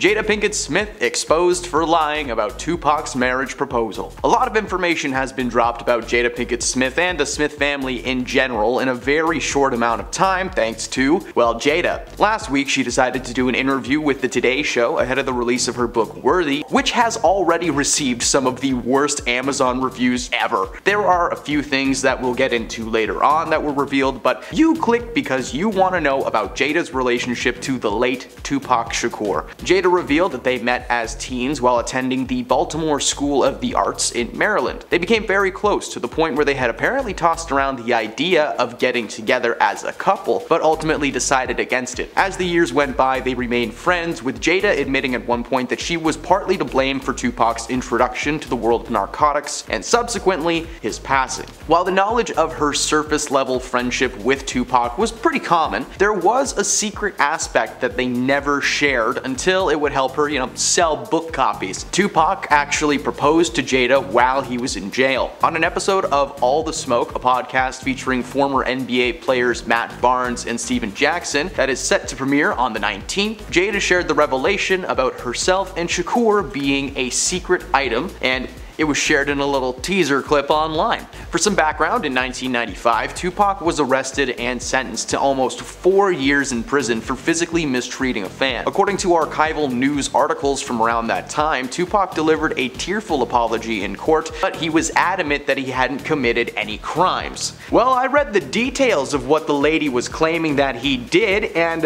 Jada Pinkett Smith exposed for lying about Tupac's marriage proposal. A lot of information has been dropped about Jada Pinkett Smith and the Smith family in general in a very short amount of time thanks to, well, Jada. Last week she decided to do an interview with the Today Show ahead of the release of her book Worthy, which has already received some of the worst Amazon reviews ever. There are a few things that we'll get into later on that were revealed, but you clicked because you want to know about Jada's relationship to the late Tupac Shakur. Jada revealed that they met as teens while attending the Baltimore School of the Arts in Maryland. They became very close to the point where they had apparently tossed around the idea of getting together as a couple, but ultimately decided against it. As the years went by, they remained friends, with Jada admitting at one point that she was partly to blame for Tupac's introduction to the world of narcotics and subsequently his passing. While the knowledge of her surface level friendship with Tupac was pretty common, there was a secret aspect that they never shared until it would help her, sell book copies. Tupac actually proposed to Jada while he was in jail. On an episode of All the Smoke, a podcast featuring former NBA players Matt Barnes and Steven Jackson that is set to premiere on the 19th, Jada shared the revelation about herself and Shakur being a secret item, and it was shared in a little teaser clip online. For some background, in 1995, Tupac was arrested and sentenced to almost 4 years in prison for physically mistreating a fan. According to archival news articles from around that time, Tupac delivered a tearful apology in court, but he was adamant that he hadn't committed any crimes. Well, I read the details of what the lady was claiming that he did, and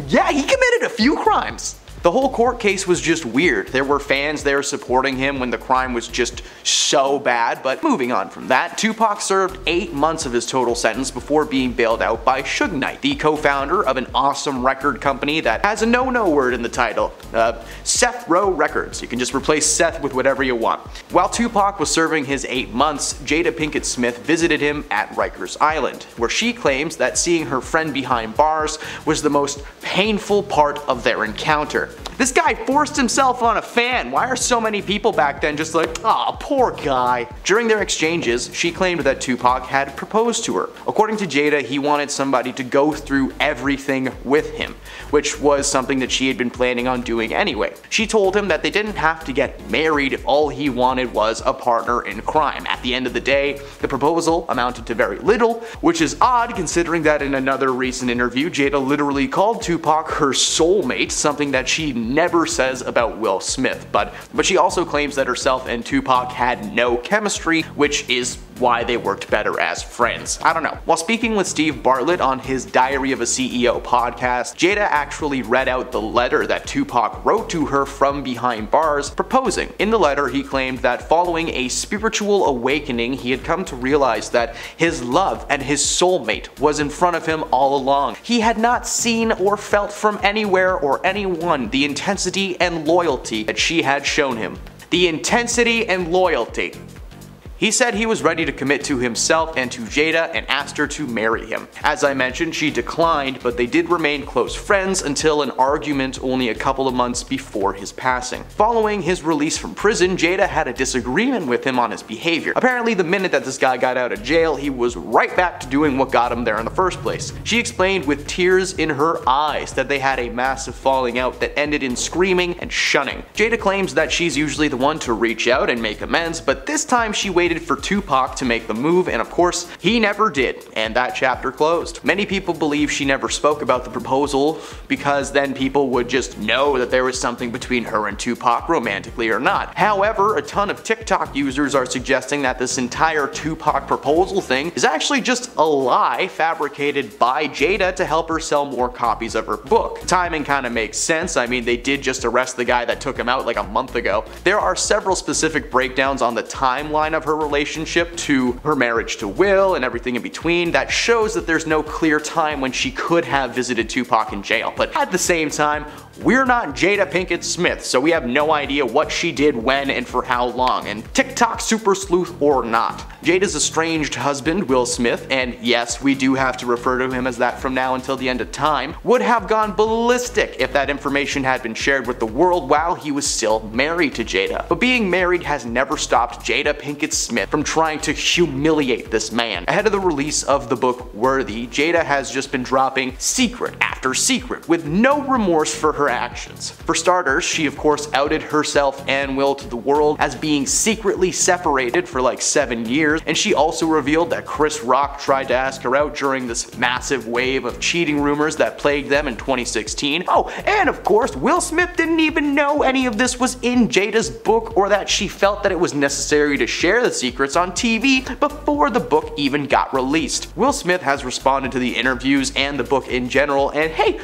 yeah, he committed a few crimes. The whole court case was just weird. There were fans there supporting him when the crime was just so bad, but moving on from that, Tupac served 8 months of his total sentence before being bailed out by Suge Knight, the co-founder of an awesome record company that has a no-no word in the title, Seth Row Records. You can just replace Seth with whatever you want. While Tupac was serving his 8 months, Jada Pinkett Smith visited him at Rikers Island, where she claims that seeing her friend behind bars was the most painful part of their encounter. This guy forced himself on a fan. Why are so many people back then just like, aw, poor guy? During their exchanges, she claimed that Tupac had proposed to her. According to Jada, he wanted somebody to go through everything with him, which was something that she had been planning on doing anyway. She told him that they didn't have to get married if all he wanted was a partner in crime. At the end of the day, the proposal amounted to very little, which is odd considering that in another recent interview, Jada literally called Tupac her soulmate, something that she never says about Will Smith, but she also claims that herself and Tupac had no chemistry, which is why they worked better as friends. I don't know. While speaking with Steve Bartlett on his Diary of a CEO podcast, Jada actually read out the letter that Tupac wrote to her from behind bars proposing. In the letter, he claimed that following a spiritual awakening, he had come to realize that his love and his soulmate was in front of him all along. He had not seen or felt from anywhere or anyone the intensity and loyalty that she had shown him. The intensity and loyalty. He said he was ready to commit to himself and to Jada and asked her to marry him. As I mentioned, she declined, but they did remain close friends until an argument only a couple of months before his passing. Following his release from prison, Jada had a disagreement with him on his behavior. Apparently, the minute that this guy got out of jail, he was right back to doing what got him there in the first place. She explained with tears in her eyes that they had a massive falling out that ended in screaming and shunning. Jada claims that she's usually the one to reach out and make amends, but this time she waited for Tupac to make the move, and of course, he never did, and that chapter closed. Many people believe she never spoke about the proposal because then people would just know that there was something between her and Tupac, romantically or not. However, a ton of TikTok users are suggesting that this entire Tupac proposal thing is actually just a lie fabricated by Jada to help her sell more copies of her book. Timing kind of makes sense. I mean, they did just arrest the guy that took him out like a month ago. There are several specific breakdowns on the timeline of her relationship to her marriage to Will and everything in between that shows that there's no clear time when she could have visited Tupac in jail. But at the same time, we're not Jada Pinkett Smith, so we have no idea what she did when and for how long, and TikTok super sleuth or not. Jada's estranged husband, Will Smith, and yes, we do have to refer to him as that from now until the end of time, would have gone ballistic if that information had been shared with the world while he was still married to Jada. But being married has never stopped Jada Pinkett Smith from trying to humiliate this man. Ahead of the release of the book Worthy, Jada has just been dropping secret after secret with no remorse for her her actions. For starters, she of course outed herself and Will to the world as being secretly separated for like 7 years, and she also revealed that Chris Rock tried to ask her out during this massive wave of cheating rumors that plagued them in 2016. Oh, and of course, Will Smith didn't even know any of this was in Jada's book, or that she felt that it was necessary to share the secrets on TV before the book even got released. Will Smith has responded to the interviews and the book in general, and hey,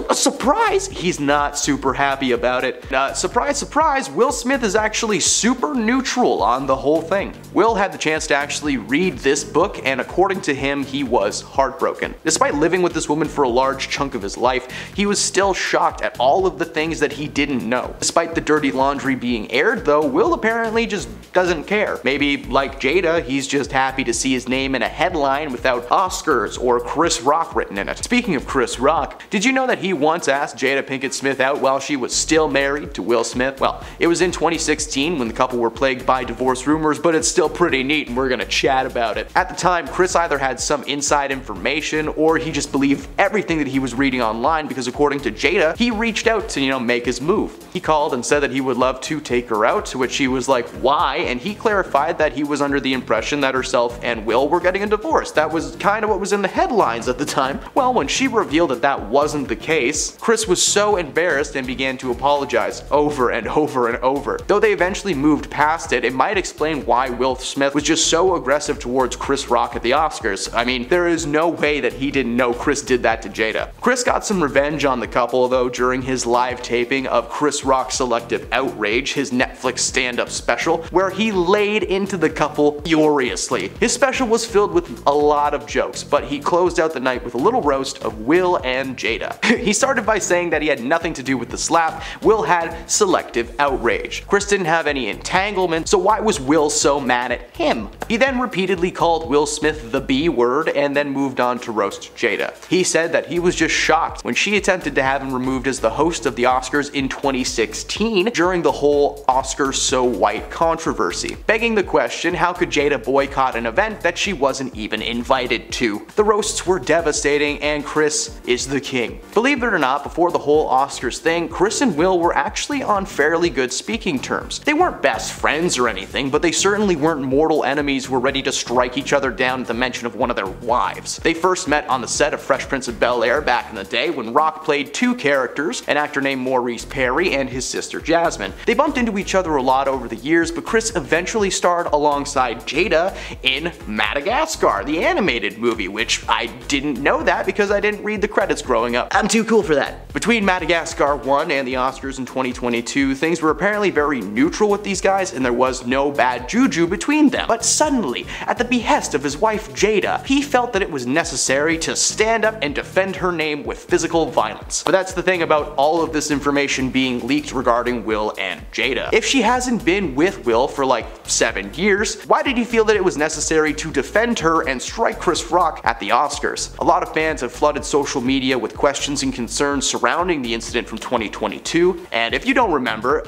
a surprise, he's not super happy about it. Surprise, surprise, Will Smith is actually super neutral on the whole thing. Will had the chance to actually read this book, and according to him, he was heartbroken. Despite living with this woman for a large chunk of his life, he was still shocked at all of the things that he didn't know. Despite the dirty laundry being aired though, Will apparently just doesn't care. Maybe like Jada, he's just happy to see his name in a headline without Oscars or Chris Rock written in it. Speaking of Chris Rock, did you know that he once asked Jada Pinkett Smith out while she was still married to Will Smith? Well, it was in 2016 when the couple were plagued by divorce rumors, but it's still pretty neat and we're gonna chat about it. At the time, Chris either had some inside information or he just believed everything that he was reading online, because according to Jada, he reached out to, make his move. He called and said that he would love to take her out, to which she was like, why? And he clarified that he was under the impression that herself and Will were getting a divorce. That was kind of what was in the headlines at the time. Well, when she revealed that that wasn't the case, Chris was so embarrassed and began to apologize over and over and over. Though they eventually moved past it, it might explain why Will Smith was just so aggressive towards Chris Rock at the Oscars. I mean, there is no way that he didn't know Chris did that to Jada. Chris got some revenge on the couple though during his live taping of Chris Rock's Selective Outrage, his Netflix stand-up special, where he laid into the couple furiously. His special was filled with a lot of jokes, but he closed out the night with a little roast of Will and Jada. He started by saying that he had nothing to do with the slap. Will had selective outrage. Chris didn't have any entanglement, so why was Will so mad at him? He then repeatedly called Will Smith the B word and then moved on to roast Jada. He said that he was just shocked when she attempted to have him removed as the host of the Oscars in 2016 during the whole Oscars so white controversy. Begging the question, how could Jada boycott an event that she wasn't even invited to? The roasts were devastating and Chris is the king. Believe it or not, before the whole Oscars thing, Chris and Will were actually on fairly good speaking terms. They weren't best friends or anything, but they certainly weren't mortal enemies who were ready to strike each other down at the mention of one of their wives. They first met on the set of Fresh Prince of Bel-Air back in the day when Rock played two characters, an actor named Maurice Perry and his sister Jasmine. They bumped into each other a lot over the years, but Chris eventually starred alongside Jada in Madagascar, the animated movie, which I didn't know that because I didn't read the credits growing up. I'm too cool for that. Between Madagascar 1 and the Oscars in 2022, things were apparently very neutral with these guys and there was no bad juju between them. But suddenly, at the behest of his wife Jada, he felt that it was necessary to stand up and defend her name with physical violence. But that's the thing about all of this information being leaked regarding Will and Jada. If she hasn't been with Will for like 7 years, why did he feel that it was necessary to defend her and strike Chris Rock at the Oscars? A lot of fans have flooded social media with questions and concerns surrounding the incident from 2022, and if you don't remember,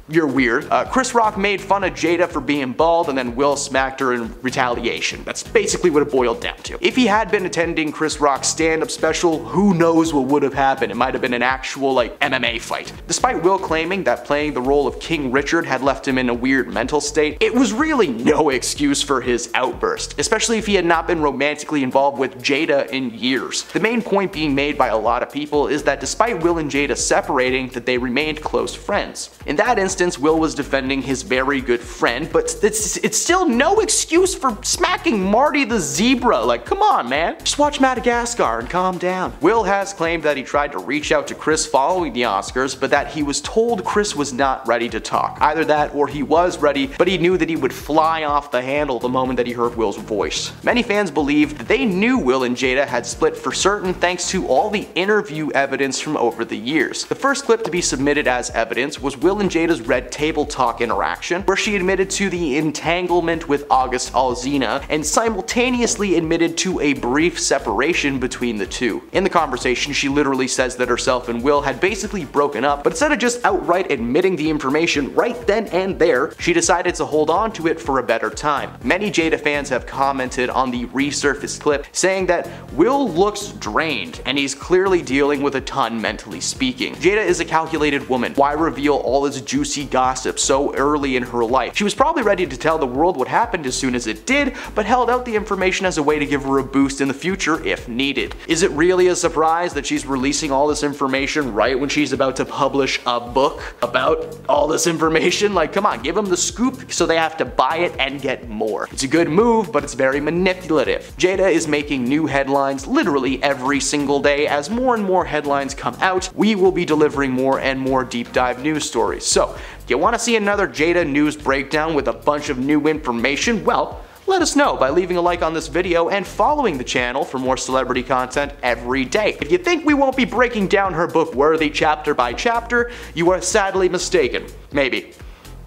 you're weird. Chris Rock made fun of Jada for being bald and then Will smacked her in retaliation. That's basically what it boiled down to. If he had been attending Chris Rock's stand-up special, who knows what would have happened. It might have been an actual like MMA fight. Despite Will claiming that playing the role of King Richard had left him in a weird mental state, it was really no excuse for his outburst, especially if he had not been romantically involved with Jada in years. The main point being made by a lot of people is that despite Will and Jada separating, that they remained close friends. In that instance, Will was defending his very good friend, but it's still no excuse for smacking Marty the zebra. Like, come on, man. Just watch Madagascar and calm down. Will has claimed that he tried to reach out to Chris following the Oscars, but that he was told Chris was not ready to talk. Either that or he was ready, but he knew that he would fly off the handle the moment that he heard Will's voice. Many fans believed that they knew Will and Jada had split for certain thanks to all the interview evidence from over the years. The first clip to be submitted as evidence was Will and Jada's Red Table Talk interaction, where she admitted to the entanglement with August Alsina and simultaneously admitted to a brief separation between the two. In the conversation, she literally says that herself and Will had basically broken up, but instead of just outright admitting the information right then and there, she decided to hold on to it for a better time. Many Jada fans have commented on the resurfaced clip, saying that Will looks drained and he's clearly dealing with a ton mentally speaking. speaking. Jada is a calculated woman. Why reveal all this juicy gossip so early in her life? She was probably ready to tell the world what happened as soon as it did, but held out the information as a way to give her a boost in the future if needed. Is it really a surprise that she's releasing all this information right when she's about to publish a book about all this information? Like, come on, give them the scoop so they have to buy it and get more. It's a good move, but it's very manipulative. Jada is making new headlines literally every single day. As more and more headlines come out, we will be delivering more and more deep dive news stories. So, if you want to see another Jada news breakdown with a bunch of new information, well, let us know by leaving a like on this video and following the channel for more celebrity content every day. If you think we won't be breaking down her book worthy chapter by chapter, you are sadly mistaken. Maybe.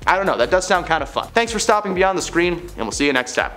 I don't know, that does sound kind of fun. Thanks for stopping beyond the screen, and we'll see you next time.